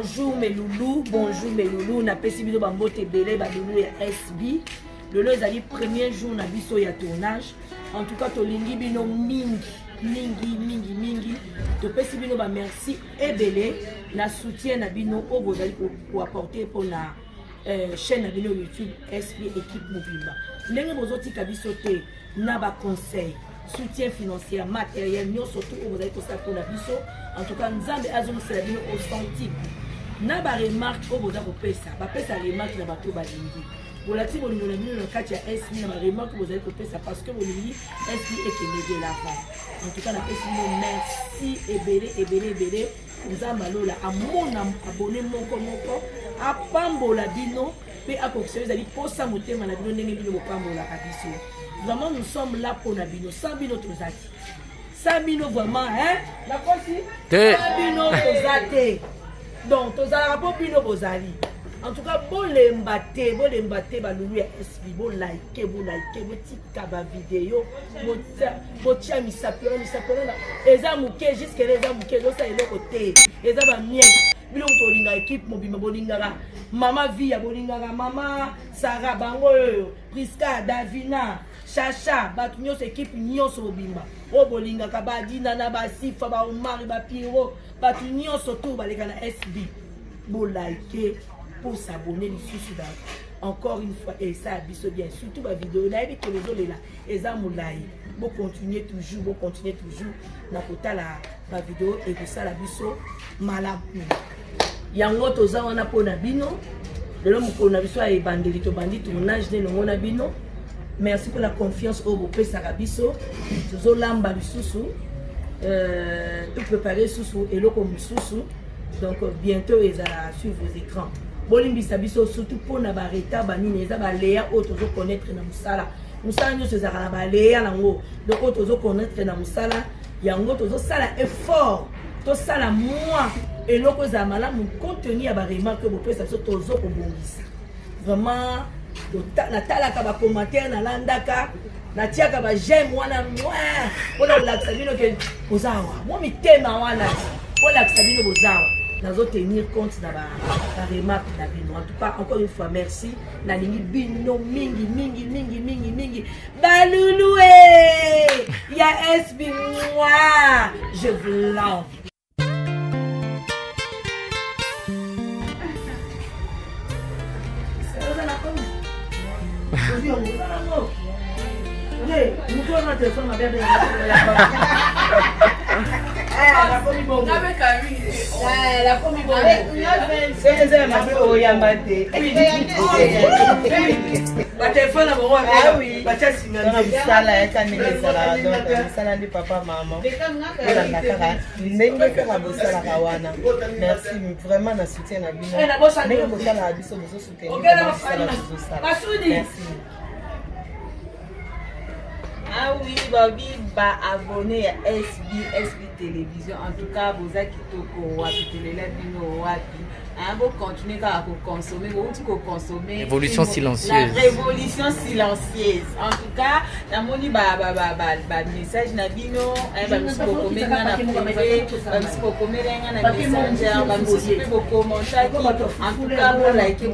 bonjour mes loulous, na pesi bino bambote belé ba loulou ya SB. Lelo ezali premier jour na biso ya tournage. En tout cas tolingi bino mingi. To pesi bino ba merci ebele na soutien na bino o bozali pour apporter pour na chaîne na bino YouTube SB équipe Mobimba. Ndenge bozotika biso te na ba conseil, soutien financier, matériel, nous surtout au bozali kosa pour na biso. En tout cas nzambe azomsela bino au centime. Na ba remarque o bozali kopesa, ba pesa remarque na bato balingi. Bolati bolingo na bino na kati ya SB na ba remarque bozali kopesa parce que bolingi SB ekende l'avant. En tout cas na pesi bino merci ebele nzambe alola amona abonné moko apambola bino pe akokisa ezali posa motema na bino ndenge bino bopambola biso. Vraiment nous sommes là pour na bino sans bino tozaki. Sabino vraiment la kosi Sabino tozate. Donc tozala po bino bozali. En tout cas bolemba te ba lulu ya SB bo like botika ba vidéo botia misapelo na eza muke jusque eza muke zo sa eloko te eza ba mien bino tolinga équipe Mobimba bolingaka mama Via bolingaka mama Sarah bango Priska Davina Chacha batu nyonso équipe nyonso Mobimba o bolingaka ba Dina na ba Sifa ba Omar ba Piro batu nyonso to baleka na SB bo like pour s'abonner les encore une fois et ça abisso bien surtout ma vidéo là et que les autres là et ça moulay bon continuer toujours na kota la vidéo et que ça la bisso malamu yango toza wana pona bino lelo mukona biso e bandeli to bandi tournage de ngona bino merci pour la confiance au beau pesa biso tozo lamba lisusu tout préparer susu et loko mususu donc bientôt ils allont suivre vos écrans. Bolimbisa biso surtout pour na bareta banini eza baleya o tozo connaître na musala nyonso ezaka na baleya nango donc o tozo connaître na musala yango tozo sala effort to sala moi eloko za malamu contenu ya ba remarque bopesa biso tozo kobongisa vraiment na talaka ba commentaire na landaka na tiaka ba j'aime wana moi ona laksa bino ke ozawa mo mitema wana ona laksa bino bozawa nazo tenir compte na ba remarque na bino. En tout cas encore une fois merci na lingi bino mingi balulu ya SB moi je vous l'envoie. La famille bongo. La famille bongo. C'est ma fille Yambate. Ba téléphone à moi. Ah oui. Ba tia signal. Sala ya kamene sala donc sala ndi papa maman. Ola nakara. Ndenge ka bosala kawana. Merci vraiment na soutien na bino. Ndenge bosala biso bozo soutenir. Merci. Ah oui, babi ba abonné à SB télévision. En tout cas, vous avez kitoko wapi telela bino wapi. Vous continuez à consommer, vous consommer. Révolution silencieuse. La révolution silencieuse. En tout cas, la moni ba message na bino, ba msiko komena na privé, ba msiko komena na messenger, ba msiko commentaire. En tout cas, vous likez,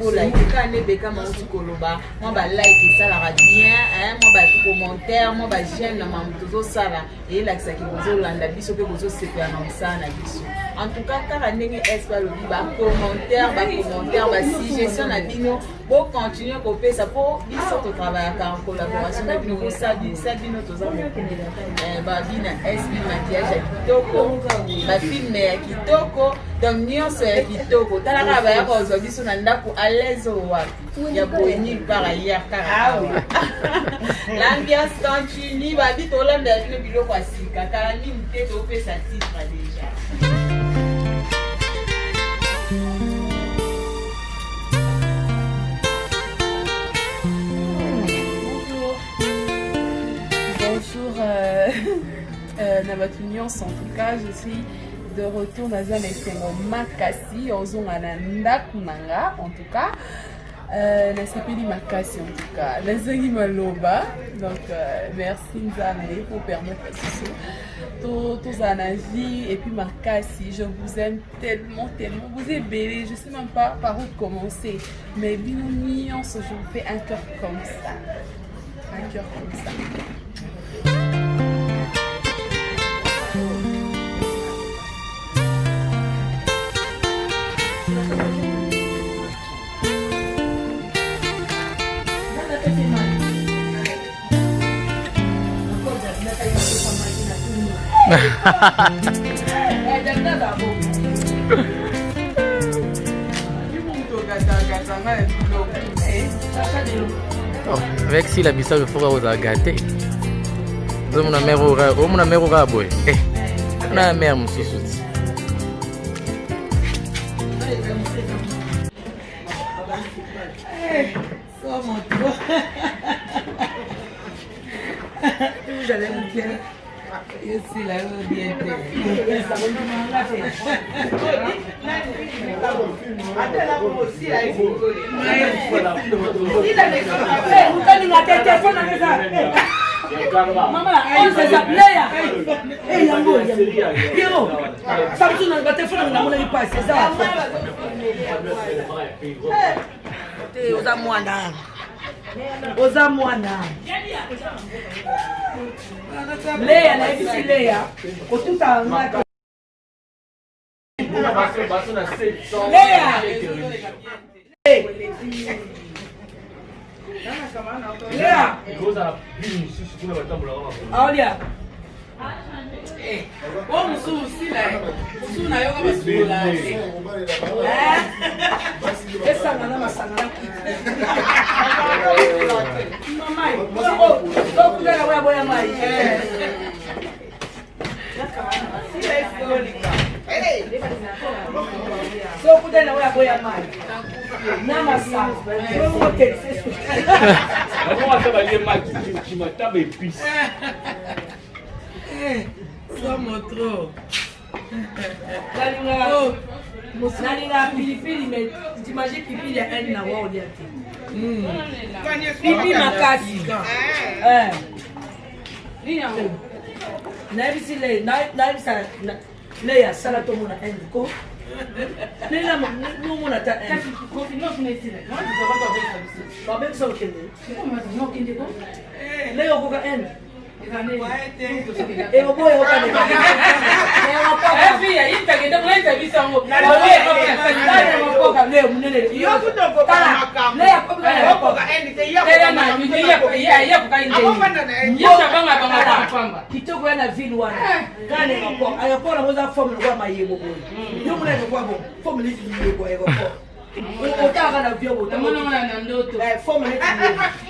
quand ne beka ma koloba, moi ba like ça la bien, moi ba commentaire, moi ba j'aime na mamutozo sala et la ça qui vous landa biso que vous se faire na ça na biso. En tout cas, car ndenge espa lobi ba commentaire, ba suggestion na bino, pour continuer à copier ça pour biso to travailler en collaboration avec nous ça bino to za ba bina SB maquillage kitoko, ba film ya kitoko, donc nyonso ya kitoko. Tala ka ba ya ko zo biso na ndako à l'aise wapi. Ya boyini par ailleurs car l'ambiance continue, ba bito olanda bino biloko asika kala mini te to pe sa titre déjà. Nabatunions, en tout cas, je suis de retour dans un excellent Makassi, en tout cas. Nasepeli makasi en tout cas. Nazengi maloba. Donc merci Nzambe pour permettre tous en vie et puis makasi. Je vous aime tellement. Vous êtes belle. Je sais même pas par où commencer. Mais bien mignon, je vous fais un cœur comme ça. Un cœur comme ça. Avec si la bissa le fera aux agatés. Mon mère aura boy. On a la mère, monsieur Souti. J'allais vous dire. Et c'est là où bien Maman, c'est ça, Léa. Eh, Yango, Pierrot. Samson, on va te faire un amour pas, c'est ça. Oza mwana. Léa, na isi Léa. Otuta ngaka. Léa. Léa. Aulia. Oh, musu usila. Musu na yoga basula. Essa mana masana. Mamãe, tô cuidando da boia mais. Tô cuidando da boia mais. Na massa. Vamos ter isso. Vamos trabalhar mais de matar bem pis. Somos trop. Nalinga pilipili mais t'imagines pilipili ya un na wao dia te. Pipi makasi. Na bisi le na bisa le ya sala to mona un ko. Nela no mona ta un. Continue sur les sites. Moi je dois pas avec ça. Ba ben so kende. Comment ça non kinde ko? Le yo ko ka un. Et au bout et au cas fille, il t'a gagné dans l'interview sans mot. kitoko ya na ville wana kane ngako ayakona moza formule kwa mayebo boy yo muna kwa bo formule ni ko ego ko otaka na vyo bo tamona na ndoto formule ni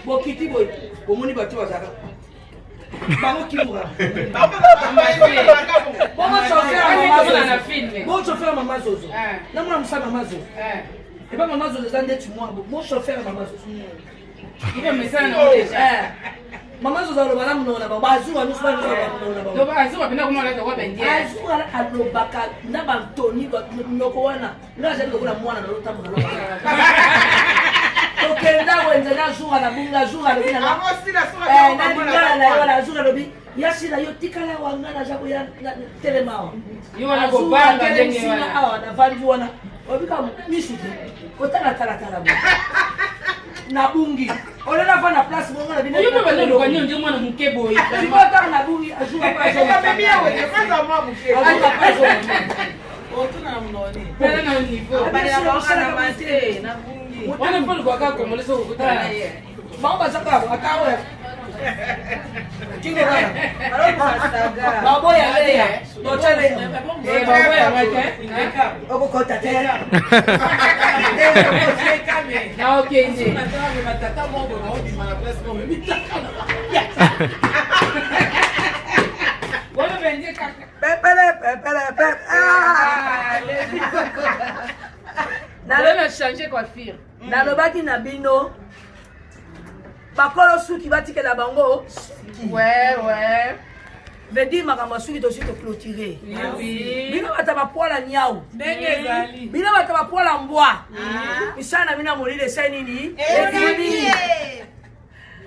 bo kiti boy bo muni batu bazaka bango kimura bon chauffeur mama zozo na mwana msa mama zozo et pas maman zozo zande tu moi bon chauffeur mama zozo il va me ça non déjà maman zozo lo bala mno na ba bazuwa no swa no na ba do bazuwa pena kuma la kwa bendia bazuwa alobaka na ba toni nyoko wana na jeli ko na mwana na lotambo na okenda wenze na zuwa na bunga zuwa na na na zuwa lobi yasira yo tikala wangana jabu ya telemao yo wana ko banga ndenge wana awa na vanju wana obika misuti kotala kala na bungi olena fa na place monga na bino yo pe balo kwa nyonje mwana mukebo yi kota na bungi azuwa kwa zo Kama mimi wewe kwanza mwa mkeo. otuna mnoni pele na niveau Bali na banga na mate na bungi. wana pole kwa kako moleso kukutana na yeye Mamba zaka akawe. Kingo bana. Saga. Babo ya lea. Notele. babo ya mate. Oko kota tera. Na okay nje. Wana benje kaka. Pepele. Nalona changer coiffure. Nalobaki na bino. Bakolo suki batikela bango. Ouais. veut dire makambo soki to aussi to clôturer bino bata ba poala nyau bino bata ba poala mbwa misana bino molile sai nini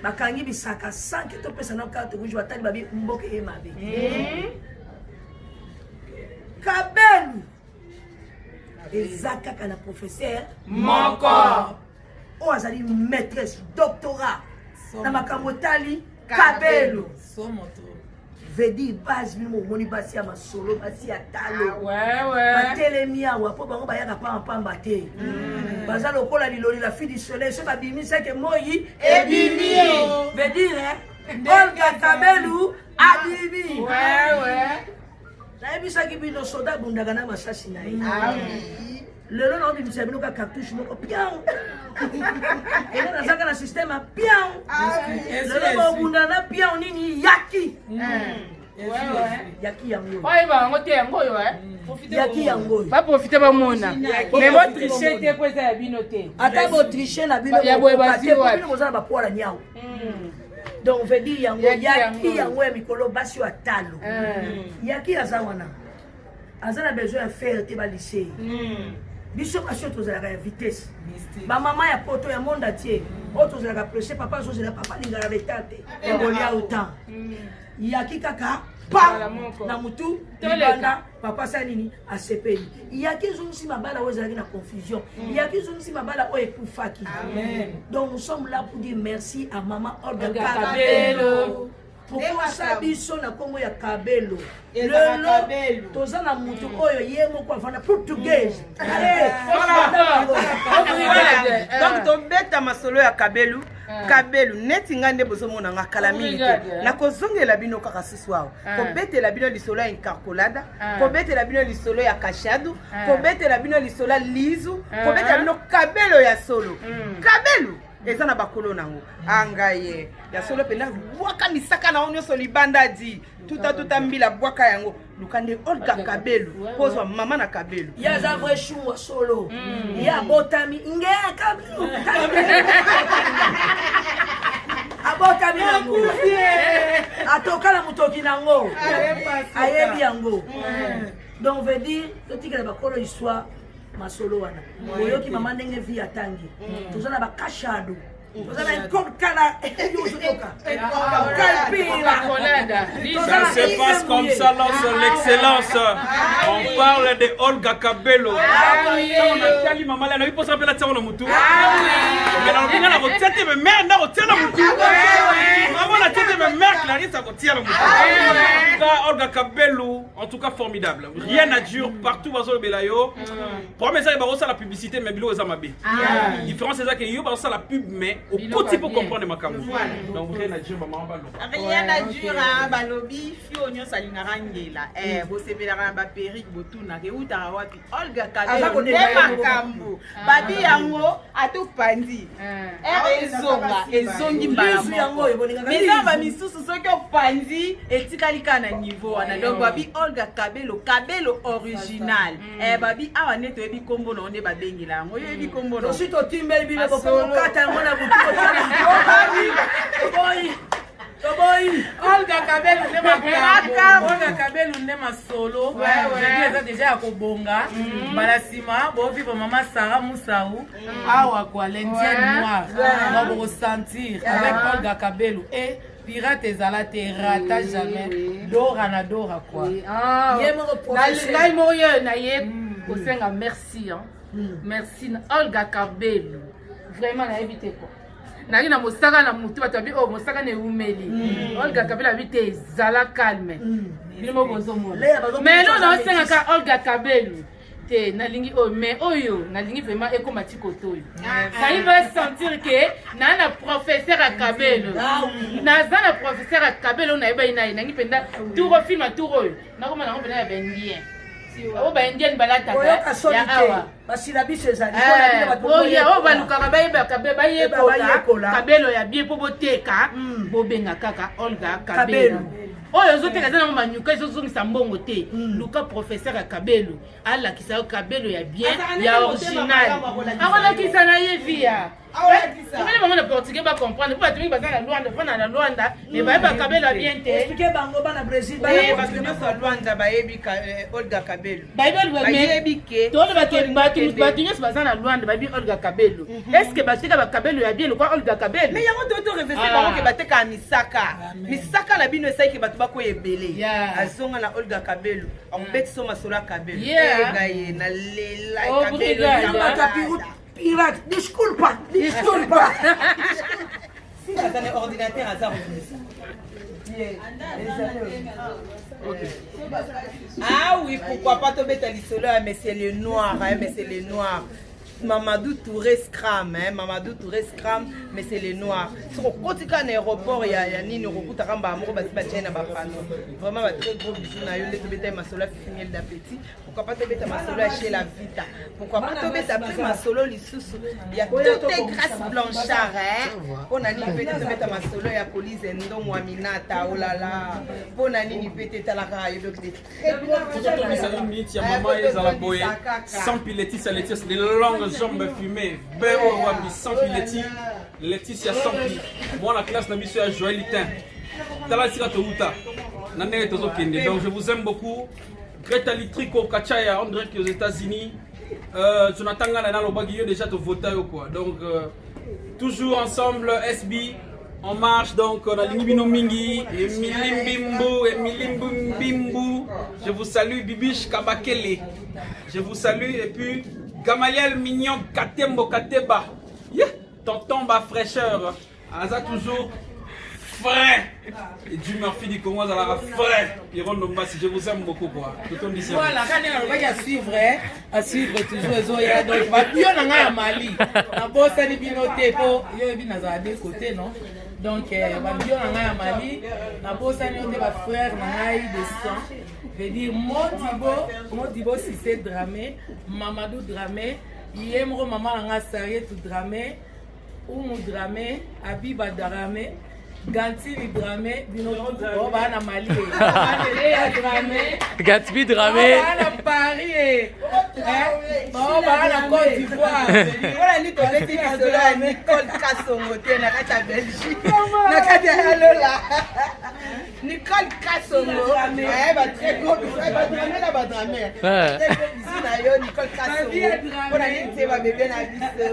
bakangi bisaka 5 to pesa na carte rouge batali babi mboke e mabe Kabelu ezaka kana professeur moko o azali maîtresse doctorat na makambo tali Kabelu veut dire base bino moni basi ya masolo basi ya talo batelemi awa po bango bayaka pamba te baza lokola liloli la fille du soleil so babimisa ke moyi ebimi veut dire Olga Kabelu abimi nayebisaki bino soda bundaka na masasi na ye lelo na obimisa bino ka cartouche moko pian ene nazaka na système ya pian lelo bobunda na pian nini yaki yaki yango bango te yango oyo yaki yango baprofite bamona me botriche te po eza ya bino te ata botriche na bino bino bozala bapoala nyao donc veut dire yango yaki yango ya mikolo basi ya talo yaki aza wana aza na besoin ya faire te ba lycée biso basi tozalaka ya vitesse bamama ya poto ya monde entier oyo tozalaka presse papa azozela papa lingala betante ekolia autant yaki kaka pa na mutu libanda papa sa nini asepeli yaki ezongisi mabala oyo ezalaki na confusion yaki ezongisi mabala oyo ekufaki donc nous sommes là pour dire merci à maman Olga Kabelu pokosa biso na kongo ya Kabelu lelo toza na mutu oyo ye moko avanda portugaise donc tobeta masolo ya Kabelu Kabelu neti nga nde bozomona nga kala mingi te nakozongela bino kaka susu awa kobetela bino lisolo ya incarcolada kobetela bino lisolo ya kashadu kobetela bino lisolo ya lizu kobetela bino Kabelu ya solo Kabelu eza na bakolo nango angaye ya solo penda bwaka misaka na onyo libanda di tuta mbila bwaka yango lukande Olga Kabelu pozwa mama na Kabelu ya za vrai chou wa solo ya botami nge Kabelu abotami nango atokala mutoki nango ayebi yango donc veut dire totikela bakolo histoire masolo wana oyoki mama ndenge vi atangi tozana bakashado tozana nkokana yozotoka ça se passe comme ça là son excellence on parle de Olga Kabelu on a tali mama là na bipo sa pela tsana mutu mais na binga na rotete me mère na rotete na mutu maman la tete me mère Clarisse a rotete na mutu Olga Kabelu en tout cas formidable rien à dire partout dans le belayo pour mes ça ba la publicité mais bilo za mabe différence c'est ça que yo ba ça la pub mais au petit pour comprendre ma caméra donc rien à dire maman balo rien à dire balobi fio nyo salingara ngela bo sebela ba perique botuna ke utara wapi Olga Kabelu ne makambo babi yango atopandi ezongi mbala mais ça ba misusu soki opandi etikalika na niveau wana donc babi Olga Kabelu original babi awa neto ebi kombo na onde babengela yango yo ebi kombo na si to timbeli bino ko kata yango na butu Olga Kabelu ne makambo Olga Kabelu ne masolo eza déjà ya kobonga bala sima bo vive mama Sarah Moussahou awa kwa l'indienne noire on va ressentir avec Olga Kabelu et pirate ezalate rata jamais dora na dora quoi ngai moyo na ye kosenga merci merci Olga Kabelu vraiment na éviter quoi naki na mosaka na mutu bato abi oh mosaka ne umeli Olga Kabelu habite zala calme bimo bozomona mais non na osenga ka Olga Kabelu te nalingi oh mais oyo nalingi vraiment ekoma tikoto yo ça il va sentir que na professeur à Kabelu na za professeur à Kabelu na eba ina nangi penda tour film tour oyo na koma na ngombe na bendien o ba indien balata ya awa basila biso ezali o balukaka bayeba Kabelu Kabelu ya bien po boteka bobenga kaka Olga Kabelu oyo zoteka zana manyuka ezozongisa mbongo te luka professeur ya Kabelu alakisa Kabelu ya bien ya original akolakisa na ye via expliquer ba comprendre pas tu baza na Luanda fana na Luanda mais ba Kabelo bien te expliquer bango ba na Brésil ba parce que nous sommes Luanda ba yebi Olga Kabelo ba yebi ke to ba ke ba tu nyes baza na Luanda ba bi Olga Kabelo est-ce que ba tika ba Kabelo ya bien quoi Olga Kabelo mais yango to réfléchir bango ke bateka misaka la bino sai ke batu ba ko ebele azonga na Olga Kabelo on bet so masolo Kabelo gaye na lela Kabelo pirate, disculpa. Si t'as un ordinateur à ça, ah oui, pourquoi pas tomber à l'isolo, mais c'est le noir, mais c'est le noir. Mamadou Touré Scram, Mamadou Touré Scram, mais c'est les noirs. Sur le côté de l'aéroport, il y a Nini Rokutaramba, Amour, Basibachena, Bafano. Vraiment, très gros bisous, Nayo, les Tobeta Masolo, finir d'appétit. Pourquoi pas Tobeta Masolo chez la Vita? Pourquoi pas Tobeta Masolo, l'Issous? Il y a toutes les grâces blanchards, on a ni peut-être Tobeta Masolo, il y a police, Ndong, Waminata, oh là là. On a ni peut-être à la raille, donc des très gros. Il y a maman, ils ont la boye, sans piletis, ça les tire, c'est des longues jambes fumées, Béo Wabi, sans piletis, Laetitia sans pi. Moi, la classe n'a mis sur Joël Litin. Talasira Touta. Nane Tozo Kende. Donc, je vous aime beaucoup. Greta Litrico, Kachaya, on dirait qu'aux États-Unis, Jonathan Gana, l'Obaguio, déjà te voté ou quoi. Donc, toujours ensemble, SB. On marche donc, on a l'Inibino Mingi, Emily Mbimbu. Je vous salue, Bibiche Kabakele. Je vous salue, et puis Gamaliel Mignon Katembo Kateba. Yeah. Tonton Ba fraîcheur. Aza toujours frais. Et du Murphy du Congo, ça la frais. Piron Dombassi, je vous aime beaucoup quoi. Tout le monde dit voilà, quand on va à suivre toujours Zoya. Donc, il y a Mali. La bosse est binotée pour il y a des côtés, non? Donc, il y a Mali. La bosse est ma frère, de sang. Je veux dire, Modibo, si c'est dramé, Mamadou dramé, Yemro maman nga Sarietou dramé, Oumou dramé, Abiba dramé, Gantini dramé, Binotou na Mali, dramé, Gatsby dramé, na Paris, na Côte d'Ivoire. Voilà, Nicole Kassongo, na kata Belgique, na kata Lola. Nicole Kassongo, elle va très gros bisous, elle va dramer la badramée. Très gros bisous na yo, Nicole Kassongo. On a dit ma bébé na biso,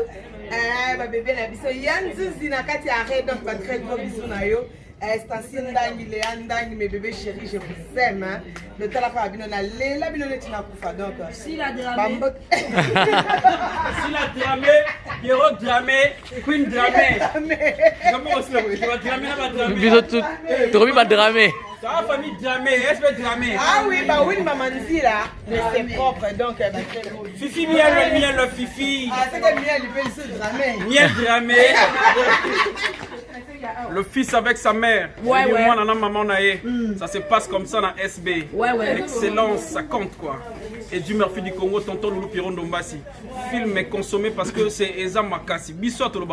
ma bébé na biso. Yanzuzi na kati arrête donc pas très gros bisous na yo. Station Ndangi, Léandang, mes bébés chéris, je vous aime. Le talaka bino na la bino netina kufa donc. Si la dramé. Si la dramé, Pierrot dramé, Queen dramé. Comment on se l'a dit? Tu vas dramer là, va dramer. Bisous tout. Tu remis ma dramé. Ça va famille dramé, est-ce que dramé? Ah oui, bah oui, maman dit là, mais c'est propre donc. Fifi miel, le Fifi. Ah c'est que miel, il peut se dramer. Miel dramé. Le fils avec sa mère. Ouais. Moi, nana, maman, naïe. Ça se passe comme ça dans SB. Ouais. L'excellence, ça compte quoi. Et du Murphy du Congo, tonton Loulou Piron Dombassi. Film est consommé parce que c'est Eza Makassi. Bissot le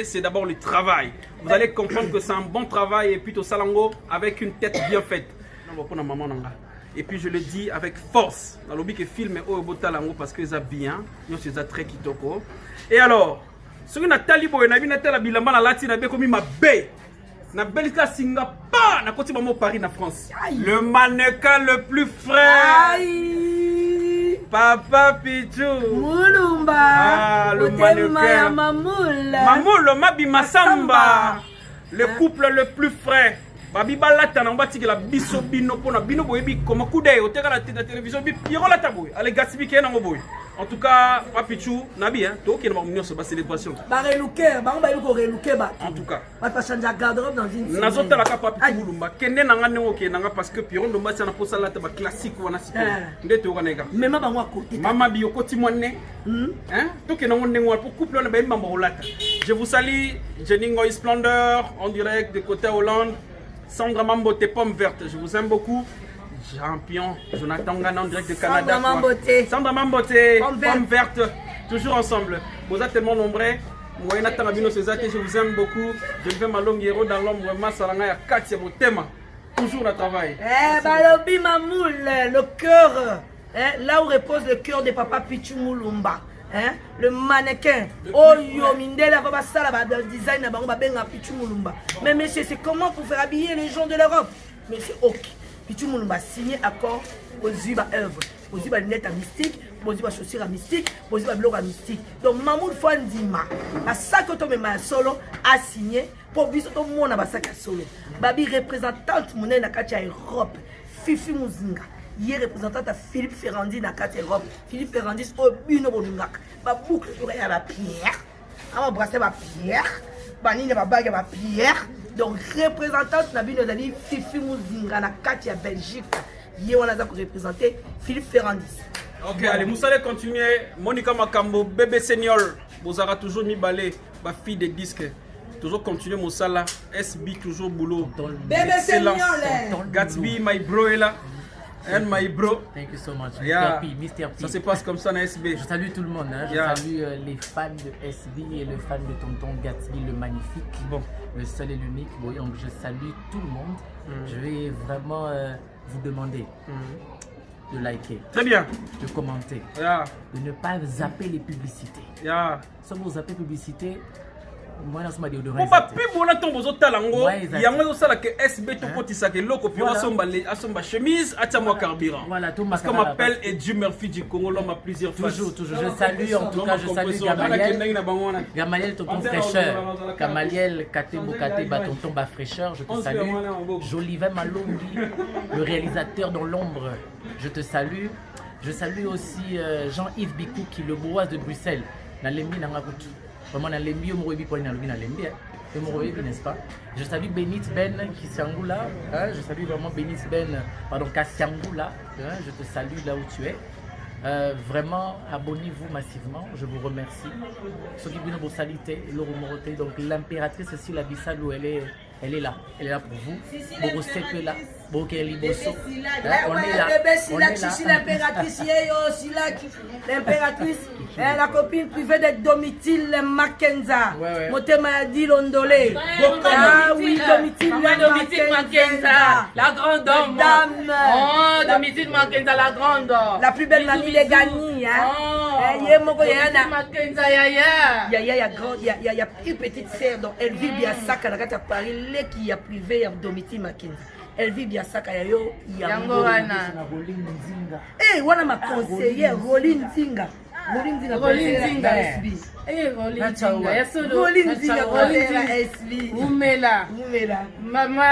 c'est d'abord le travail. Vous allez comprendre que c'est un bon travail et puis au Salango avec une tête bien faite. Et puis je le dis avec force. Dans le que film est au Botalango parce que ça bien. Yo c'est très kitoko. Et alors. Ce que Nathalie Boy n'a vu Nathalie Bilamba la latine a bien commis ma baie. Na Belgique Singapour, na côté maman Paris na France. Le mannequin le plus frais. Aïe. Papa Pichou. Mulumba. Ah, le mannequin. Mamoul, Mabi Massamba. Le couple le plus frais. Babi balata na mbati la biso bino pona bino boyebi comme coup d'œil au la télévision bi Pierrot la tabouille. Allez Gatsby qui est dans boy. En tout cas, Papichou, Nabi, hein, toi qui es dans mon sur la célébration. En tout cas, Nazota la capa Papichou Lumba, Kende Nanga Oke Nanga parce que Pierrot Lumba c'est un poste là classique ou un assiette. Ndete Oganega. Même à moi côté. Maman Bioko Timoine, hein, toi qui es dans mon néo pour couple on a bien maman Olata. Je vous salue, Jeningo Splendor en direct de côté Hollande. Sandra Mambo, tes pommes vertes, je vous aime beaucoup. Champion, Jonathan Gana en direct de Canada. Sandra Mamboté, pommes vertes, toujours ensemble. Vous êtes tellement nombreux. Moi, je vous aime beaucoup. Je vais ma longue héros dans l'ombre. Massalanga ya Katia Motema. Toujours le travail. Balobi Mamoul, le cœur, là où repose le cœur de Papa Pichou Moulumba. hein? Le mannequin. Oh yo, Mindela va passer là, le design, Pichu Moulumba. Mais monsieur, c'est comment pour faire habiller les gens de l'Europe? Mais c'est ok. Pichu Moulumba signé accord aux Ziba œuvre. Aux Ziba lunettes à mystique, aux Ziba chaussures à mystique, aux Ziba blocs à mystique. Donc Mamoud Fouandima, à ça que tu me solo, a signé pour visiter tout le monde à sac à solo. Babi représentante monnaie na Katia Europe, Fifi Mouzinga. Hier représentante à Philippe Ferrandi na Katia Europe. Philippe Ferrandi au Bino Bolungak. Ba boucle d'oreille à la pierre. À ma bracelet à pierre. Banine ma bague à pierre. Donc représentante na Bino Dali Fifi Mouzinga na Katia Belgique. Hier on a représenté Philippe Ferrandi. Ok, allez, vous allez continuer. Monica Makambo, bébé senior. Vous aurez toujours mis balai, ma fille de disques. Toujours continuer mon sala. SB, toujours boulot. Bébé senior, Gatsby, my bro est là. And my bro. Thank you so much. Yeah. Mr. P. Ça se passe comme ça dans SB. Je salue tout le monde. Hein. Je salue les fans de SB et les fans de Tonton Gatsby, le magnifique. Bon. Le seul et l'unique. Bon, donc je salue tout le monde. Je vais vraiment vous demander de liker. Très bien. De commenter. De ne pas zapper les publicités. Si vous zappez publicité, moi, je suis on va plus bon tomber aux talango. Il y a moins de ça que SB tout petit ça que l'autre puis à son chemise à moi carburant. Voilà tout parce qu'on m'appelle Edu Murphy du Congo, l'homme a plusieurs fois. Toujours. Je salue en tout cas, je salue Gamaliel tonton fraîcheur. Gamaliel Katembo Kateba tonton ba fraîcheur, je te salue. Jolivet Malombi, le réalisateur dans l'ombre, je te salue. Je salue aussi Jean-Yves Bikou qui le bois de Bruxelles. Nalembi Nangakutu. Vraiment, dans les mieux, n'est-ce pas? Je salue Benit Ben Kissiangoula. Je salue vraiment Benit Ben, pardon, Kassiangoula. Je te salue là où tu es. Vraiment, abonnez-vous massivement. Je vous remercie. Ceux qui viennent vous saluer, donc l'impératrice aussi, la Bissalou, elle est là. Elle est là pour vous. Pour vous là. On est là. L'impératrice, l'impératrice, la copine privée de Domitille Mackenza. Motema dit Londolé. Ah oui, Domitille Mackenza. La grande dame. Oh, Domitille Mackenza, la grande. La plus belle mamie des Gagny. Mackenza, Yaya. Il y a une petite sœur, donc elle vit bien ça quand elle est à Paris, qui a privé Domitille Mackenza. Elle vit bien ça quand elle est à Eh, voilà ma conseillère, Roline Zinga. Roline Zinga SB. Roline Zinga SB. Oumela. Maman,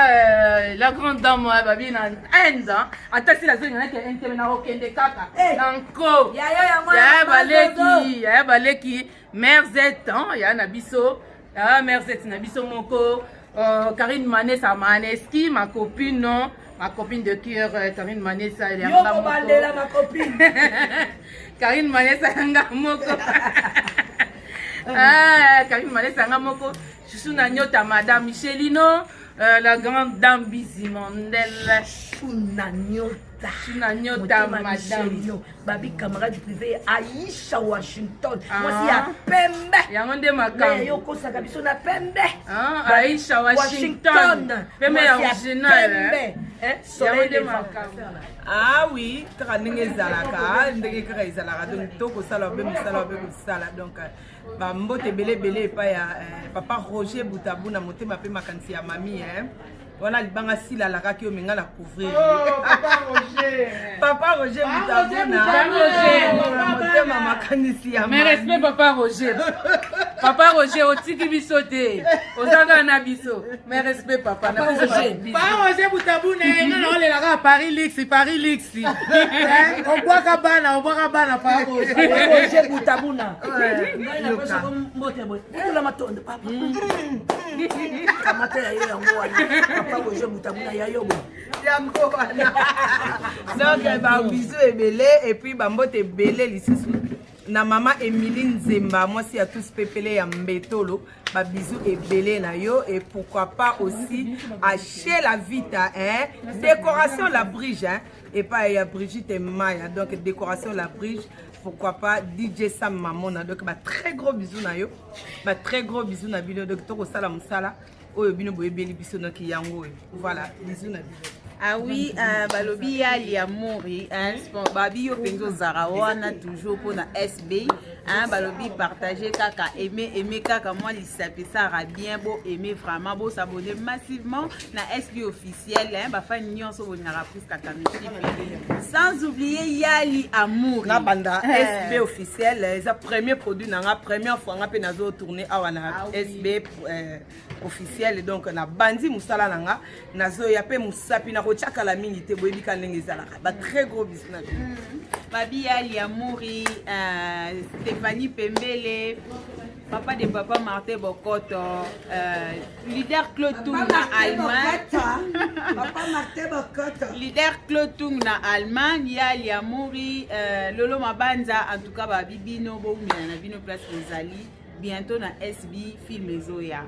la grande dame, elle vient en Inde. Attends, si la zone, il y en a qui est intervenant au Kende Kaka. Nanko. Yaya Baleki. Mère Z, il y a Nabiso. Mère Z, Nabiso Moko. Karine Manessa Maneski, ma copine, non, ma copine de cœur, Karine Manessa, elle est en ma copine. Karine Manessa Ngamoko. Karine Manessa Ngamoko. Je suis Nanyota, Madame Michelino, la grande dame Bizimondel. Sunanyota, Madame. Babi camarade privé Aisha Washington. Moi c'est à Pembe. Yangonde Makam. Yoko Sakabiso na Pembe. Aisha Washington. Pembe ya original. Soleil Ah oui, tra ndenge ezalaka, ndenge kaka ezalaka donc tokosala be mosala donc bambote belé pa ya papa Roger Boutabouna motema pe makanisi ya mami wana libanga sila la kaki o menga la couvrir. Papa Roger Boutabouna motema makanisi ya mami. Mais respect Papa Roger. Papa Roger otiki biso te. Ozanga na biso. Mais respect Papa Roger. Papa Roger Boutabouna non le la Paris Lix. On boit cabana Papa Roger Boutabouna. Na pesa mbote boy. Kula matonde papa. Kamata ya yango Papa Roger Boutabouna ya yobo. Yango wana. Donc ba bisou ebele et puis ba mbote belé lisusu. Na maman Emilie Nzemba, moi si à tous pépélé ya mbetolo, ba bisou ebele na yo et pourquoi pas aussi acheter la vita décoration la bridge et pas il y a Brigitte et Maya donc décoration la bridge. Pourquoi pas DJ Sam Mamona donc bah très gros bisous na yo, bah très gros bisous na bino donc toko sala musala oyo bino boyebeli biso donc yango voilà bisous na bino. Ah oui, balobi ya liamori, babi yo penzo zarawana toujours pour na SB, balobi partager kaka, aimer kaka moi lisape ça ra bien beau aimer vraiment beau s'abonner massivement na SB officiel, ba fa nyonso bonara plus kaka sans oublier Yali Amour na banda SB officiel, ça premier produit na première fois nga pe nazo tourner awana SB officiel donc na bandi musala nanga nazo ya pe musapi na kochaka la mingi te boyebi ka ndenge ezalaka ba très gros business babi Yali Amouri, Stéphanie Pembele, papa de papa Martin Bokoto, leader Clotung na Allemagne, papa Martin Bokoto, leader Clotung na Allemagne, Yali Amouri, Lolo Mabanza, en tout cas babi bino bo na bino place Ozali, bientôt na SB film Zoya.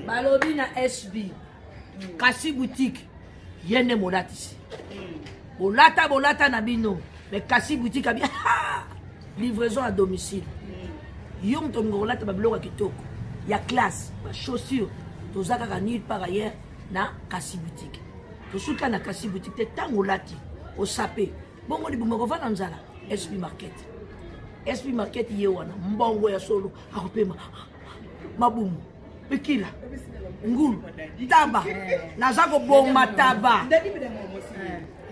Balobi na SB kasi boutique yende molatisi bolata na bino mais kasi boutique abi livraison à domicile yom tongolata babiloko kitoko ya classe ba chaussures tozaka ka nulle part ailleurs na kasi boutique tosuka na kasi boutique te tango lati o sapé bongo libuma ko vana nzala SB market ye wana mbongo ya solo akopema mabumu Pekila, ngulu, taba, nazako boma taba.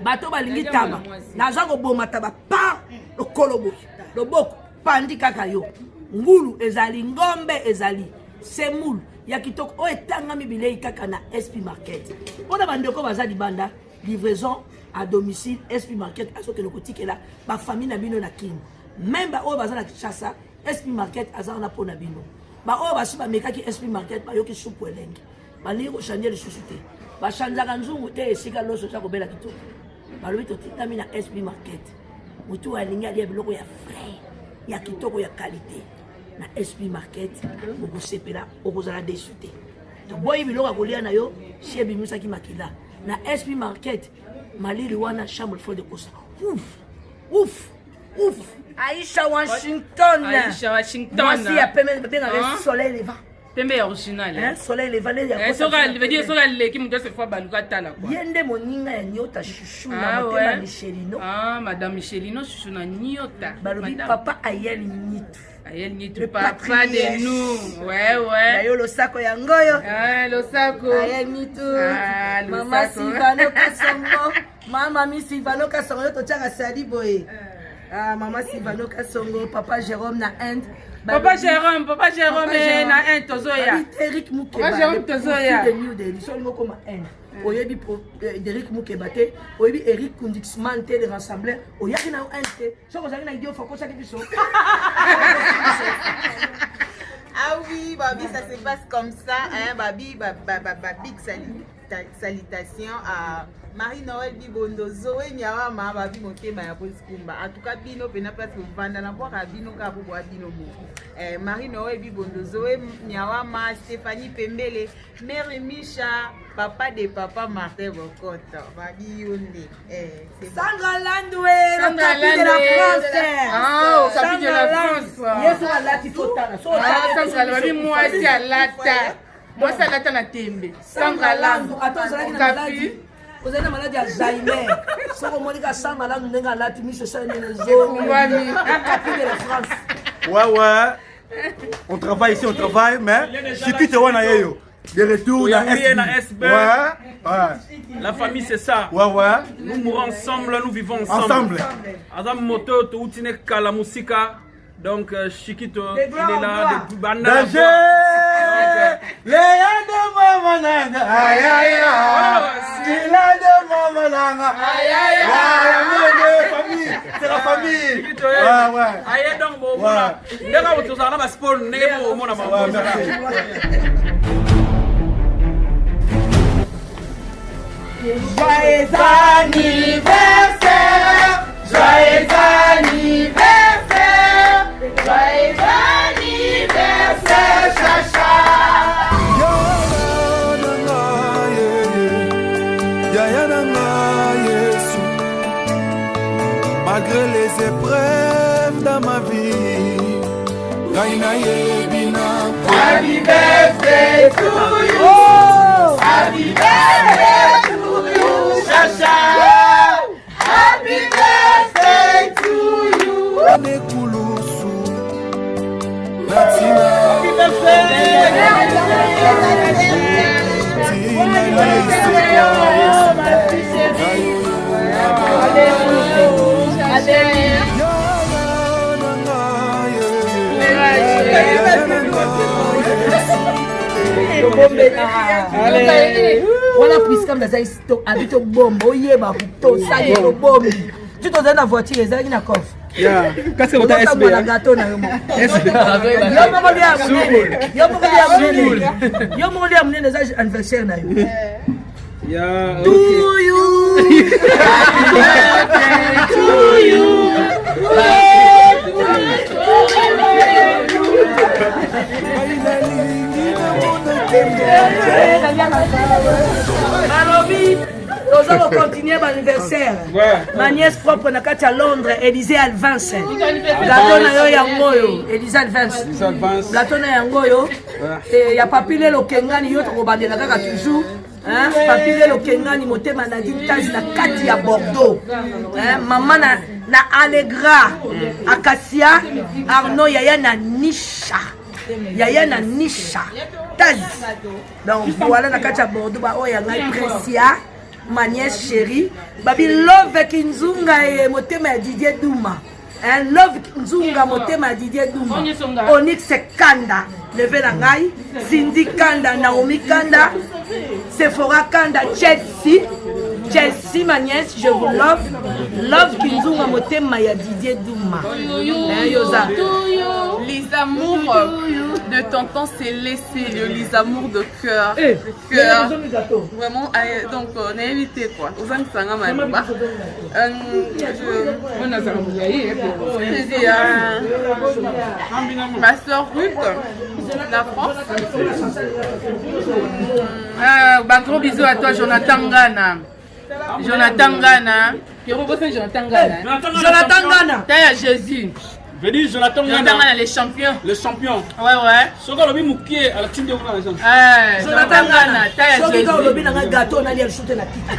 Bato balingi taba, nazako boma taba, pa, lo kolobo, lo boko, pandi kaka yo. Ngulu ezali, ngombe ezali, semul, ya kitoko, o etanga mibilei kaka na SP Market. Ona bandeko bazali banda, livraison à domicile, SP Market, aso ke lokotike la, ba famille na bino na king. Même ba o bazala chassa, SP Market azala na pona bino. Ba o basi ba mekaki SP Market ba yoki supu elenge bali ko changer le susute ba chanzaka nzungu te esika loso cha kobela kitoko balobi to titami na SP Market mutu alinga dia biloko ya frais ya kitoko ya qualité na SP Market boko sepela okozala desute to boyi biloko kolia na yo chez bimusaki makila na SP Market maliri wana chambre fort de kosa ouf Aisha Washington. Voici à Pembe avec soleil levant. Pembe original. Hein, soleil levant. Veut dire soga le qui me doit se faire baluka tala quoi. Yende moninga ya nyota chouchou na matema Michelino. Ah madame Michelino chouchou na nyota. Balobi papa Ayel Nitu. Ayel Nitu papa de nous. Ouais. Dayo lo sako ya ngoyo. Ah lo sako. Ayel Nitu. Mama Sivano Kasongo. Mama mi Sivano Kasongo to chaka sadi boy. Maman Sivano Kasongo, papa Jérôme na Inde. Papa Jérôme na Inde tozoya. Eric Mukeba. Papa Jérôme tozoya. De New Delhi, solo comme Inde. Oyebi Eric Mukeba te, oyebi Eric Kundixman te le rassembler. Oyaki na Inde. Soko zali na idio foko saki biso. Ah oui, babi, ça se passe comme ça, hein, babi, big salutation à Marie-Noël Bibondo, Zoé Nyawa, babi, motema ya Poskumba. En tout cas, bino, pena place pour vendre, na boire bino, kabu, bino, Marie-Noël Bibondo, Zoé Nyawa, Stéphanie Pembele, Mary Micha, papa de papa Martin Bokoto, babi Yonde. Sandra Landoué, la capitale de la France. Ah, au capitale de la France. Yesu alati fotana. Sandra Landoué, moi c'est à lata. Moi c'est à lata na tembe. Sandra Landoué. Attends, ça là vous avez une maladie Alzheimer. Si vous avez un malade, vous avez un miche sur les zones. La capitale de la France. Ouais. On travaille ici, on travaille, mais je quitte Wanayo. De retour dans SB. Ouais. La famille, c'est ça. Ouais. Nous mourons ensemble, nous vivons ensemble. Azam moto, tu utine kala musika. Donc, Chiquito, il est là, de Banda. Les de Mamananga, aïe aïe aïe, de Mamananga, aïe aïe aïe, c'est la famille. Ouais. Aïe donc, bon, nega utuzana ba sport, nega bo mona ba. Joyeux anniversaire, joyeux anniversaire, joyeux anniversaire, Chacha. Malgré les épreuves dans ma vie, Happy birthday to you, happy birthday to you, Chacha. Voilà, puisque comme ça, habite au bombe, au yéba, au sali, au bombe. Tu te donnes la voiture, les amis, na coffre. Qu'est-ce que vous avez SB? Yo mo li amune les anniversaire na yo. Yeah. To you. To you. Malobi, nous allons continuer l'anniversaire. Ma nièce propre na kati à Londres, Élisée Alvance. Gâteau na yo yangoyo, Élisée Alvance. Gâteau na yangoyo. Et ya papile lo kengani yo to bandela kaka toujours. Hein, papile lo kengani motema na ditazi na kati ya Bordeaux. Hein, maman na Allegra, Acacia, Arnaud yaya na Nisha. Yaya na Nisha. Taz. Donc voilà na kati ya Bordeaux ba oya ngai Precia. Ma nièce chérie, babi love kinzunga e motema ya Didier Douma. Hein, love kinzunga motema ya Didier Douma. Onyx Kanda, leve na ngai, Cindy Kanda, Naomi Kanda, Sephora Kanda, Chelsea, ma nièce, je vous love. Love kinzunga motema ya Didier Douma. Hein, Yosa. Les amours de tonton Céleste, les amours de cœur. Cœur. Vraiment, donc on est invité quoi. Aux Sanga Malouba. Ma soeur Ruth, la France. Un gros bisou à toi, Jonathan Gana. Jonathan Gana. Jonathan Gana. T'as Jésus. Je dis Jonathan Gana, les champions. Les champions. Ouais, ouais. Soka lobi mukie à la team de Ghana. Jonathan Gana, t'as Jésus. Soka lobi na gâteau na liel shooter na kiti.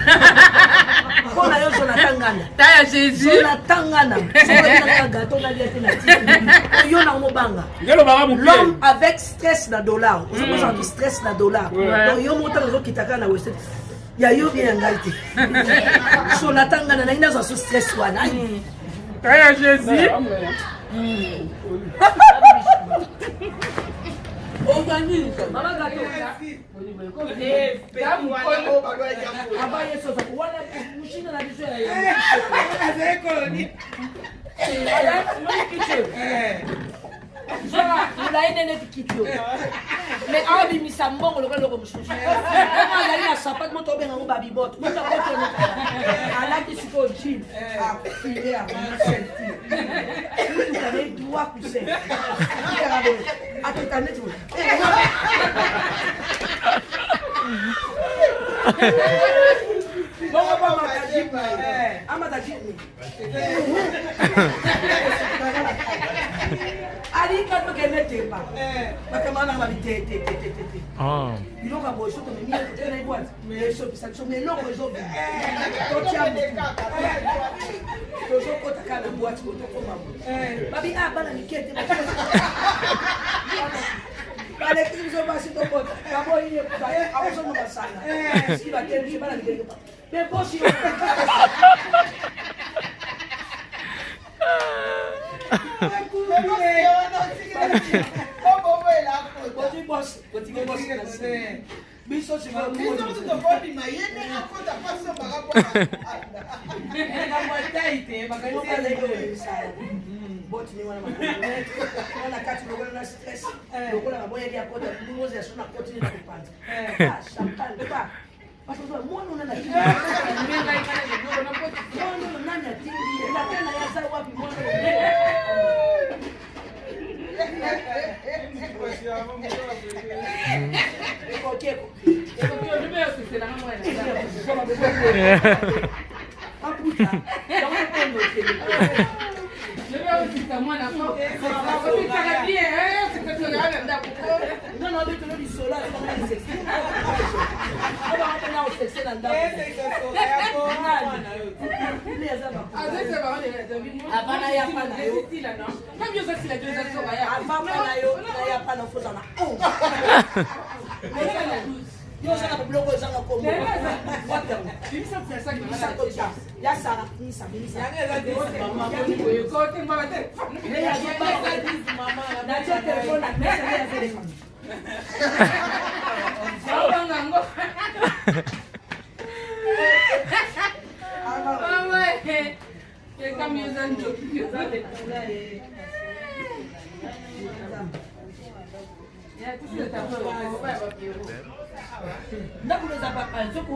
Kona yo Jonathan Gana. T'as Jésus. Jonathan Gana. Soka na gâteau na liel na kiti. Yo na mobanga. L'homme avec stress na dollar. Vous savez genre stress na dollar. Donc yo monta zo kitaka na west. Ya yo bien ngalti. Jonathan Gana na ina zo stress wana. T'as Jésus. Mama gato. Mais ah bi misambon le ko msusu. Ala ina sapat mo to benga mo baby bot. Mo ta ko to no. Ala ki siko gym. Ah, filer a senti. Tu connais droit pousser. Attends, net. Bon papa mataji. Amataji. Ali kato kenete pa. Bakama na mabite te. Ah. Ilo ka bo shoto me mi te na ibwat. Me shoto sa shoto me loko zo. To tia mo. To zo ko takana boat ko to koma mo. Babi bana nikete. Bale kizo basi to ko. Kabo ile ba awoso no basana. Si ba te bana nikete. Me bosi.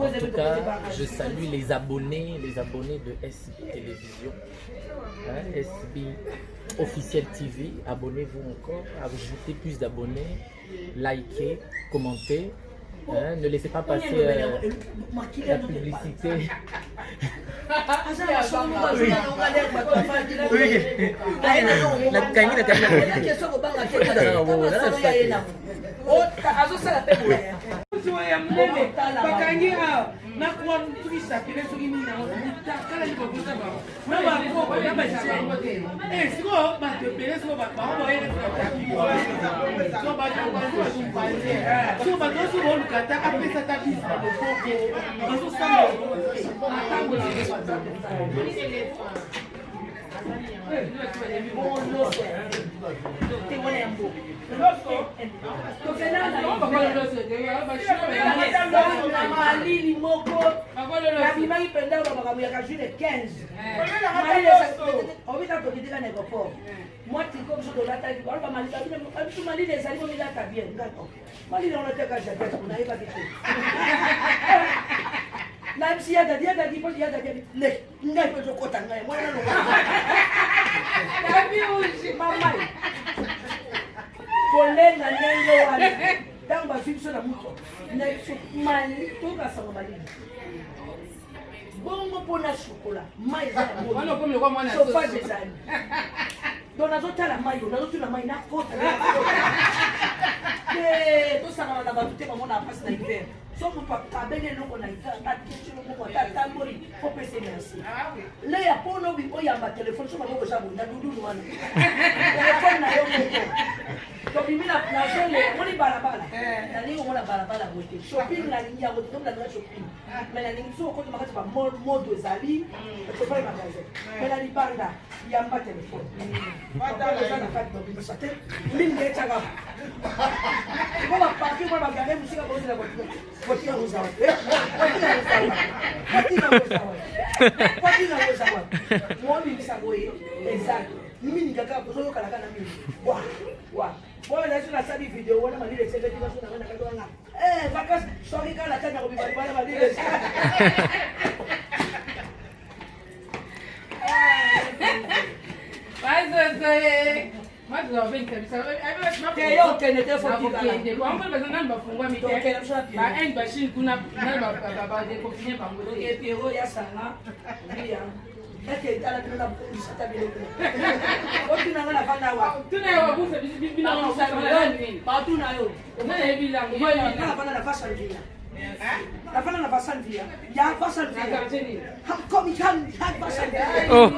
En tout cas, je salue les abonnés de SB Télévision, SB Officiel TV. Abonnez-vous encore, ajoutez plus d'abonnés, likez, commentez. Ne laissez pas passer la publicité. bakangi awa nakuwa tukisa pele soki nini nango kala libokosa bango na bakoko na baje sikoyo bato ebele sikoyo bango so bato oso boluka ta apesa ta bisi na loboko bazosala malili moko abimaki mpenza makambo ya kajune 15 obita tokiteka na aéroport mwa tiko biso tolataki baloba biso malili ezali bomilaka bien malili onateka jaket nayebaki te na bisi yadadi po yadadi le ngai mpe tokota ngai mwana mamai kolenga ndenge wana ntango bazwi biso na moto na biso mali tokasanga malili bongo mpona shokola mai ezasofage ezali donc nazotala mai oyo nazotuna mai nakota tosangana na bato te bamona mpasi na hiver so moto akabeli eloko na hiver atatechilomoko atatamboli po pese merci le ya mpono oyamba telefone so maboko eza boye na dudunu wana telefone na yo moko tobimi na zole omoni balabala nalingi omona balabala boye te shopping nalingi yango te tomilanaa shopping mai nalingi so okoti makati bamodo ezali etofali magasin mai na libanda yamba telefone eza na kati nobimisa te mingi etaka ko bapaki mona bagare mosika bozela kotika kozawa kotika kozawa moobimisa boye exact mini kaka kozoyokanaka na mini wa naso nasali video wana malile esengaki baso nanga nakatowanga vacances soki kala tana kobibalibala malile nafana na vasanvia ya vasanvia hamkomi kan vasanvia oh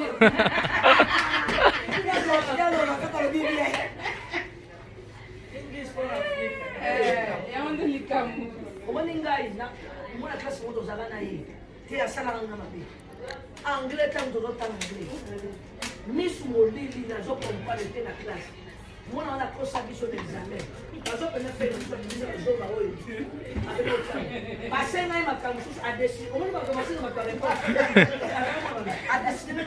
ya lo nakata biblia ya ndo likamu omoni ngai na mwana klasi moto zalana yi te asala nga mabe anglais tango tozotanga anglais misu molili nazokompane te na klase mwana wana kosa biso na examen bazopena fele biso biso oyo basenga ye makambo mosusu adesi omoni bakomasenga bato adesine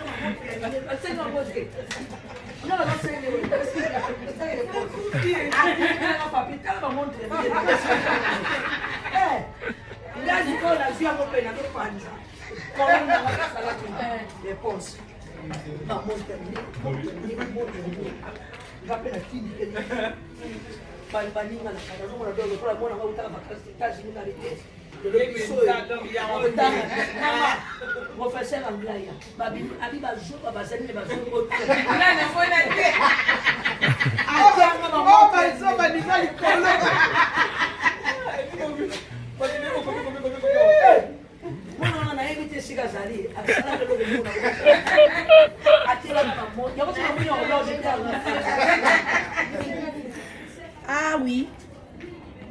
basenga bote nga bazosenga papi tala bamontre ngazi koyo nazwi yango mpe nazopanza konasalaki réponse bamontre ngape na tindi baninga na kana zomona do lokola mwana nga utaka bakasi États-Unis na vitesse professeur anglais abi bazoba bazali ne bazoba nana mona te atianga bazoba niza likolo mwana nayebi te esika azali akosala eloko mona atielaka bamoto yango tina moni horloge te ah oui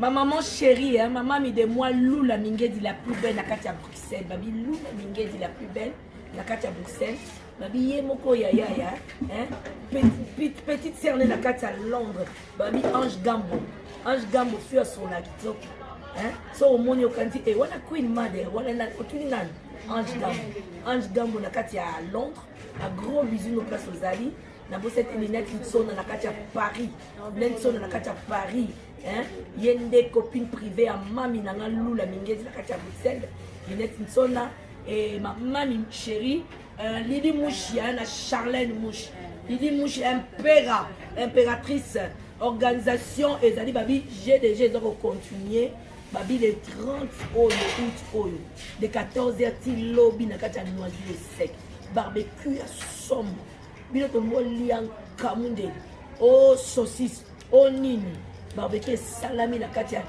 Ma maman chérie, hein, maman mi de moi Lula Mingedi la plus belle na Katia Bruxelles. Babi Lula Mingedi la plus belle na Katia Bruxelles. Babi Yemoko Yaya, hein. Petite sœur na Katia Londres. Babi Ange Gambo. Ange Gambo fut sur la top. Hein. So au monde okanti et wana Queen Mother, wana na otuni nan. Ange Gambo. Ange Gambo na Katia Londres. Un gros bisou nos places aux Ali. Na bo cette lunette qui sonne na Katia Paris. Lunette sonne na Katia Paris. Hein? Il y a des copines privées à Mami Nanga Lula Mingezi la Katia Bruxelles. Lunette Insona et ma mamie chérie. Lily Mouchi, na Charlène Mouchi. Lily Mouchi, impératrice, organisation. Et Zali Babi, GDG, ils ont continué. Babi le 30 août, de 14h, til lobby na Katia Noisy sec. Barbecue à somme. Binoto Molian Kamunde. Oh, saucisse. Oh, nini. Barbecue salami na Katia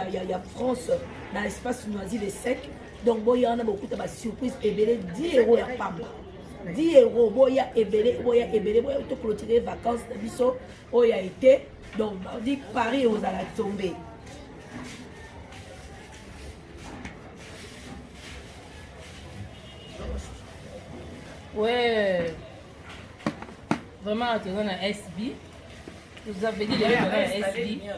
ya France dans l'espace Noisy les secs. Donc il y en a beaucoup de surprises et 10 € à Pamba. 10 €, boya ebele boya to clôturer vacances na biso oya été. Donc on dit Paris aux à la tomber. Ouais. Vraiment on a SB. Vous avez dit les SB. Il y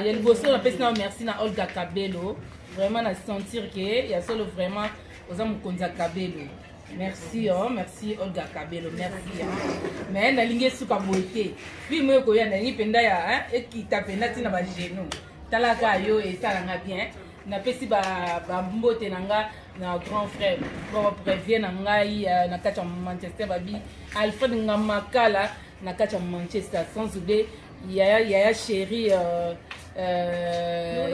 a le boss on appelle ça merci na Olga Kabelo. Vraiment à sentir que il y a solo vraiment aux hommes Konza Kabelo. Merci merci Olga Kabelo, merci mais na linge suka boité. Puis moi ko ya na ngi penda ya et qui tapena tina ba genou. Talaka yo et ça nga bien. Na pesi ba mbote nanga na grand frère pour prévenir ngai na kacha Manchester babi Alfred Ngamakala na kacha Manchester sans oublier Yaya chérie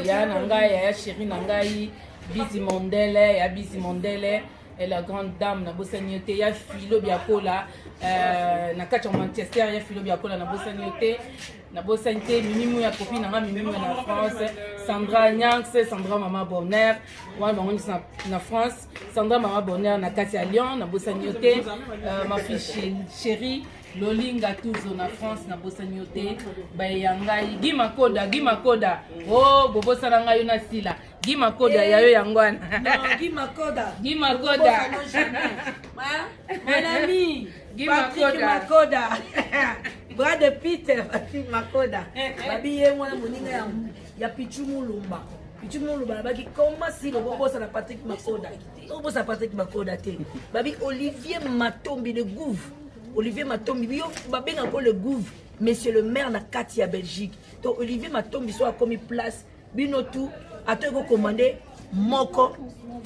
ya nanga Yaya chérie nangai Bizi Mondele ya Bizi Mondele et la grande dame na bosanyote ya Philo Biakola na kacha Manchester ya Philo Biakola na bosanyote mimimu ya copine nanga mimimu na France Sandra Nyanx Sandra Mama Bonheur wa bango na France Sandra Mama Bonheur na Katia Lyon na bosanyote ma fille chérie Lolinga Tuzo na France na bosanyote bayangai Gima Koda oh bobo salanga yo na sila Gima Koda yayo yangwana non Gima Koda mon ami Gima Koda bras de Peter Patrick Makoda babi ye mwana moninga ya Pichumu Lumba baki comment si le bobo ça na Patrick Makoda te babi Olivier Matombi le Gouv Olivier Matombi yo babenga ko le Gouv monsieur le maire na Katia Belgique donc Olivier Matombi soit commis place binotu atoko commander moko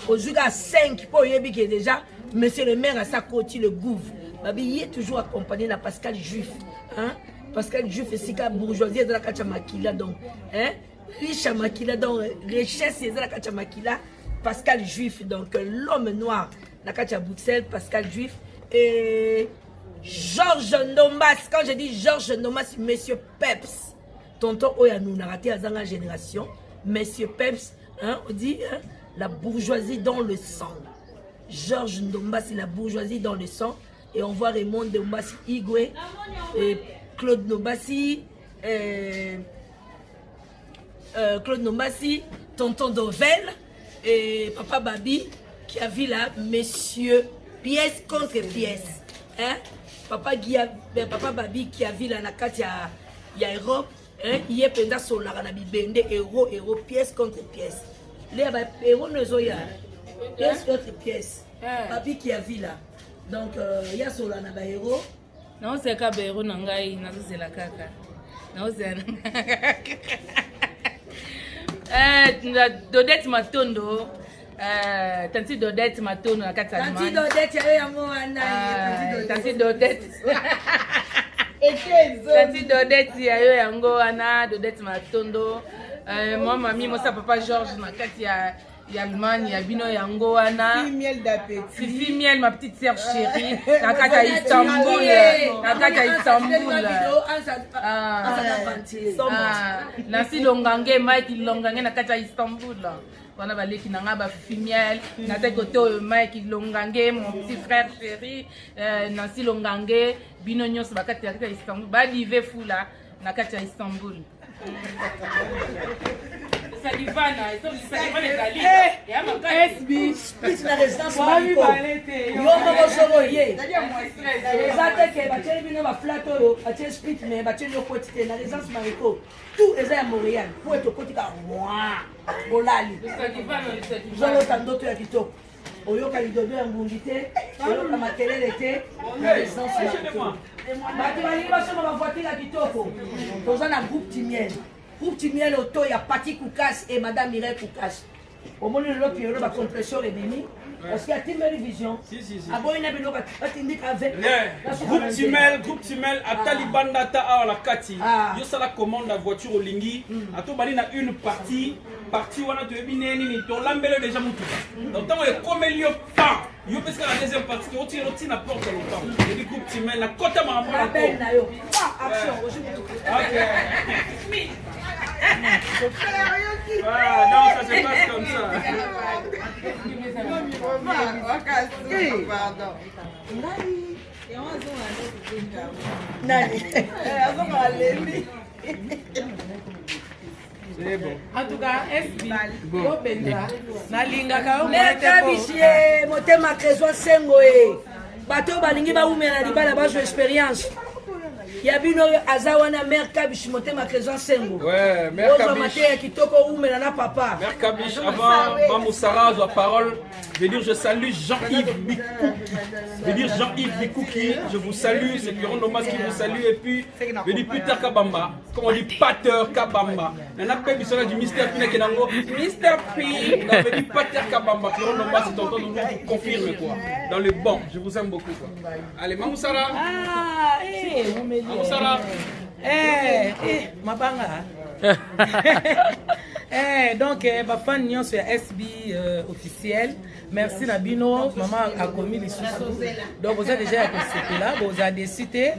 ozuka 5 pour yebi qui déjà monsieur le maire à sa côté le Gouv babi est toujours accompagné na Pascal Juif hein Pascal Juif c'est ka bourgeoisie de la Katia Makila donc hein riche à Makila donc richesse de la Katia Makila Pascal Juif donc l'homme noir la Katia Bruxelles Pascal Juif et Georges Ndombas. Quand je dis Georges Ndombas, monsieur Peps tonton Oya nous n'a raté à la génération monsieur Peps hein on dit hein, la bourgeoisie dans le sang. Georges Ndombas c'est la bourgeoisie dans le sang. Et on voit Raymond Ndombasi Igwe, et Claude Ndombasi, tonton Dovel et papa Babi qui a vu là, messieurs, pièce contre pièce. Hein? Papa Babi qui a vu là, il y a Europe, hein? Il y a pendant son larabi bende, héros, pièce contre pièce. Les héros ne sont pas pièce contre pièce. Babi qui a vu là. Donc, il y a Solana Bahéro. Non, c'est qu'à Bahéro, Nangaï, c'est la caca. Non, c'est Dodette Matondo. Tanti Dodette Matondo, la Catalane. Tanti Dodette, il y a un mot à Tanti Dodette. Tanti Dodette, il y a un mot à Dodette Matondo. Moi, mamie, moi, ça, papa Georges, ma Katia. Allemagne, il y a Bino Yango, Anna. Fifi Miel d'appétit. Fifi Miel, ma petite sœur chérie. Nakata Istanbul. Nakata Istanbul. Nasi Longange, Mike Longange, Nakata Istanbul. On a balé qui n'a pas Fifi Miel. Nakata Koto, Mike Longange, mon petit frère chéri. Nasi Longange, Bino Nyos, Nakata Istanbul. Balivé fou là, Nakata Istanbul. split na résidence mariko yo moko solo ye eza te ke batieli bino baflate oyo batie split me batieli yo koti te na résidence mariko tout eza ya montréal po ete okotika mwa bolali zolota ndoto ya kitoko oyoka lidodo ya ngungi te oyoka makelele te na résidence mariko bato balingi basoma bavoitire ya kitoko toza na groupe timiel groupe timiel oto ya Pati Koukas et madame Mireille Koukas omoni lelo piolo bacompression ebimi parce que atimeli vision aboyi na biloko batindika avec groupe timel ata libanda ata awa na kati yosala commande ya voiture olingi atobali na une partie wana toyebi nini tolambeli déjà motuka donc ntango ekomeli yo pan yo pesika na deuxième partie tootiri otina porte ya lopango ebi groupe timel na kota makambo na yo action ozi motuka voilà, non, ça se passe comme ça. C'est bon. En tout cas, SB, nalingaka yo mekabisie motema trésor sengo e bato balingi baumela libala bazwa expérience ya bino aza wana mère Kabish motema trésor sengo ouais mère Kabish ya kitoko umela na papa mère Kabish avant Mamoussara la parole je veux dire je salue Jean-Yves Bikou je veux dire Jean-Yves Bikou qui je vous salue c'est Piron Nomas qui vous salue et puis je dis Peter Kabamba comme on dit Pater Kabamba nana pe bisona du mystère Pina Kenango Mr P je dis Pater Kabamba Piron Nomas c'est tonton nous confirme quoi dans le bon je vous aime beaucoup quoi allez Mamoussara Mamoussara mabanga donc bafan nyonso ya SB officiel merci na bino maman a commis lisusu donc vous êtes déjà à là vous avez décidé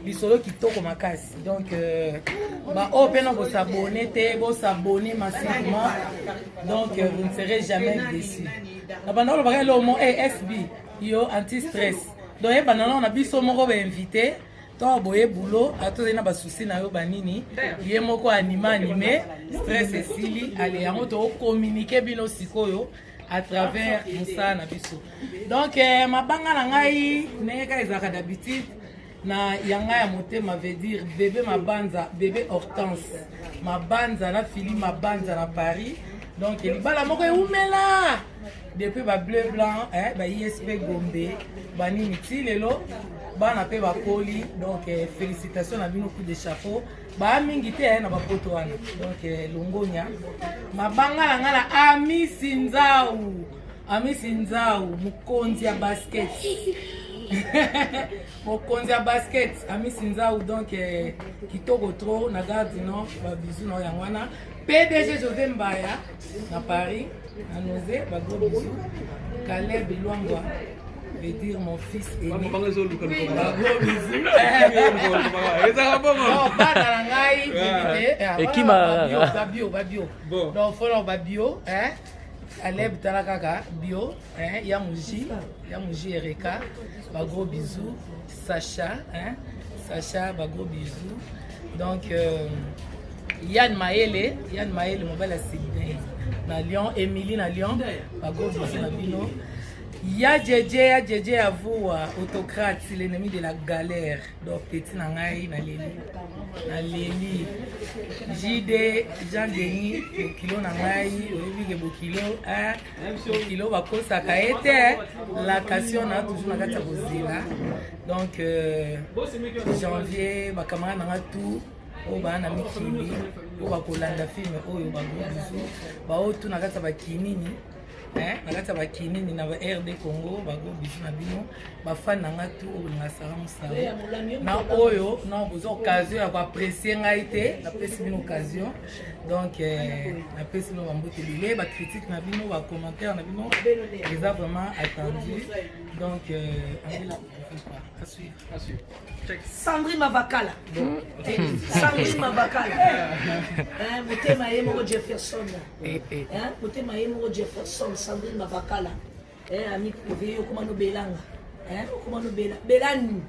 lisolo kitoko makasi donc ba open vous s'abonner vous s'abonner massivement donc vous ne serez jamais déçus na bana lo bakala lo mo SB yo anti stress donc e bana on a biso moko ba invité to boye boulot atoze na ba souci na yo banini ye moko animé stress esili ale yango to communiquer bino sikoyo à travers Moussa na biso donc mabanga na ngai neka ezaka d'habitude na yanga ya motema veut dire bébé mabanza bébé Hortense mabanza na fili mabanza na Paris donc libala moko eumela depuis ba bleu blanc ba ISP Gombe banini ti lelo bana pe bakoli donc félicitations à bino coup de chapeau ba mingi te na bapoto wana donc longonya mabanga la ngala Ami Sinzau mukonzi ya basket mukonzi ya basket Ami Sinzau donc kitoko trop na garde non ba bisou na yangwana PDG José Mbaya na Paris na Nozé ba gros bisou Caleb Luangwa veut dire mon fils aîné. Et qui m'a Babio. Donc follow Babio, hein? Aleb Talakaka, bio, hein? Yamuji Erika, ba gros bisous. Sacha, hein? Sacha, ba gros bisous. Donc Yann Maële, mon bel Sydney. Na Lyon, Émilie na Lyon, ba gros bisous na bino. Ya Djedje à vous, autocrate, c'est l'ennemi de la galère. Donc, petit nangai, na Leli. JD, Jean-Denis, kilo nangai, Olivier Bokilo, kilo bako sakaete, la question na toujours na kata bozila. Donc, janvier, ma camarade nanga tout. O ba na mikili, o ba kolanda film oyo ba gros bisous. Ba o tout na kata ba kinini. nakati ya bakinini na ba RD Congo bago bisu na bino bafani na nga tu oyo ngasara mosala na oyo na boza occasion ya koapprécier ngai te napesi bino occasion donc napesi bino bambote ebele bacritique na bino bacommentaire na bino eza vraiment attendu donc à suivre. Sandrine Mavakala. Sandrine Mavakala. Motema Yemoro Jefferson. Motema Yemoro Jefferson, Sandrine Mavakala. Ami Koveyo, Komano Belanga. Komano Belani.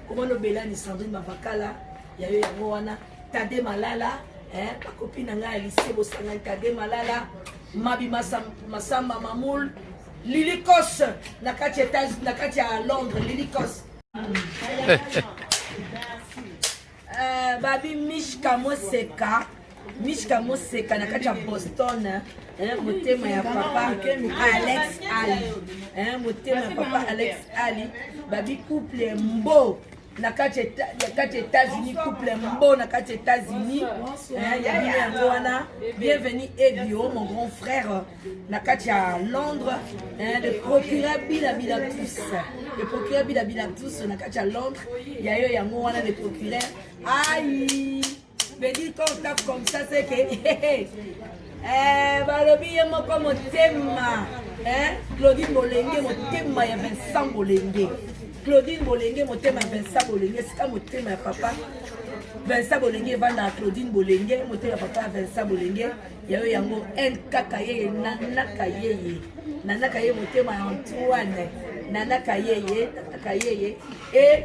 Komano Belani, Sandrine Mavakala. Yayo Yamoana. Tade Malala. copine nanga lycée bosanga Kade Malala Mabi Masamba Mamoul Lilikos nakati ya Londres Lilikos babi Mishka Moseka nakati ya Boston motema ya papa Alex Ali motema ya papa Alex Ali babi couple mbo nakati États-Unis couple mbo nakati États-Unis ya bino yango wana bienvenue Ebio mon grand frère nakati ya Londres le procureur Bila tous nakati ya Londres ya yo yango wana le procureur aïe Bédi quand on tape comme ça c'est que balobi ye moko motema Claudine Bolenge motema ya Vincent Bolenge Claudine Bolenge motema ya Vincent Bolenge sika motema ya papa Vincent Bolenge vanda Claudine Bolenge motema ya papa Vincent Bolenge yayo yango kaka yeye nanaka yeye motema ya Antoine nanaka yeye et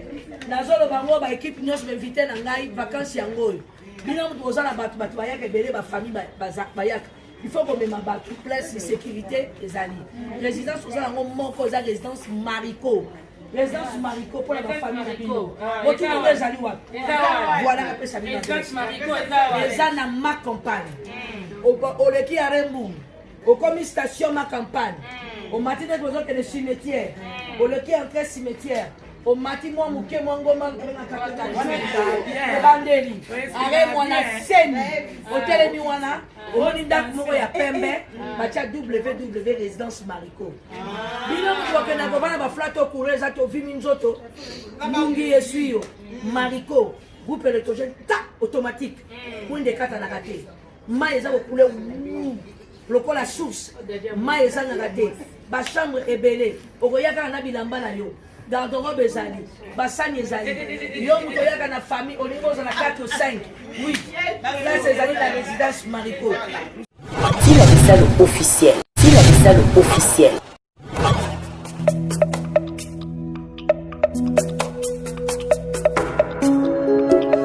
nazolo bango ba équipe nyos m'inviter na ngai vacances yango bino moto na bato bayaka belé ba famille bayaka il faut qu'on mette ma bato place de sécurité les alliés résidence aux alengo moko za résidence Marico pour la famille de Bino autour des alliés voilà la pesa bino résidence Marico eza na ma campagne au leki à Rembourg au commis station ma campagne au matin de besoin que le cimetière au leki entrée cimetière au matin moi muke ngoma bandeli are mwana seni hotel mi wana omoni ndako moko ya pembe batia www résidence Marico bino moko na kobana ba flato coureza to vimi nzoto ngungi yesuyo Marico groupe électrogène ta automatique mwinde kata na kate mai za ko kule lokola source mai ezanga te ba chambre ebele okoyaka na bilamba na yo garde-robe ezali basani ezali yo moto oyaka na famille olingi ozala 4 ou 5 oui place ezali la résidence Marico Tila Bisalo officiel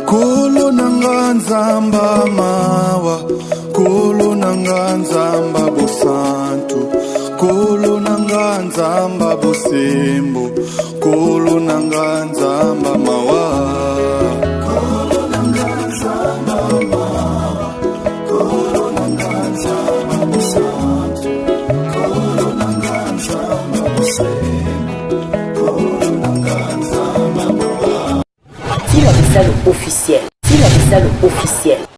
Kolo nanga nzamba mawa Kolo nanga nzamba bosantu Kolo nanga nzamba bosembo Kolo nanga nzamba mawa Kolo nanga nzamba mawa Kolo nanga nzamba bosantu Kolo nanga nzamba bosembo Kolo nanga nzamba mawa Tila Bisalo officiel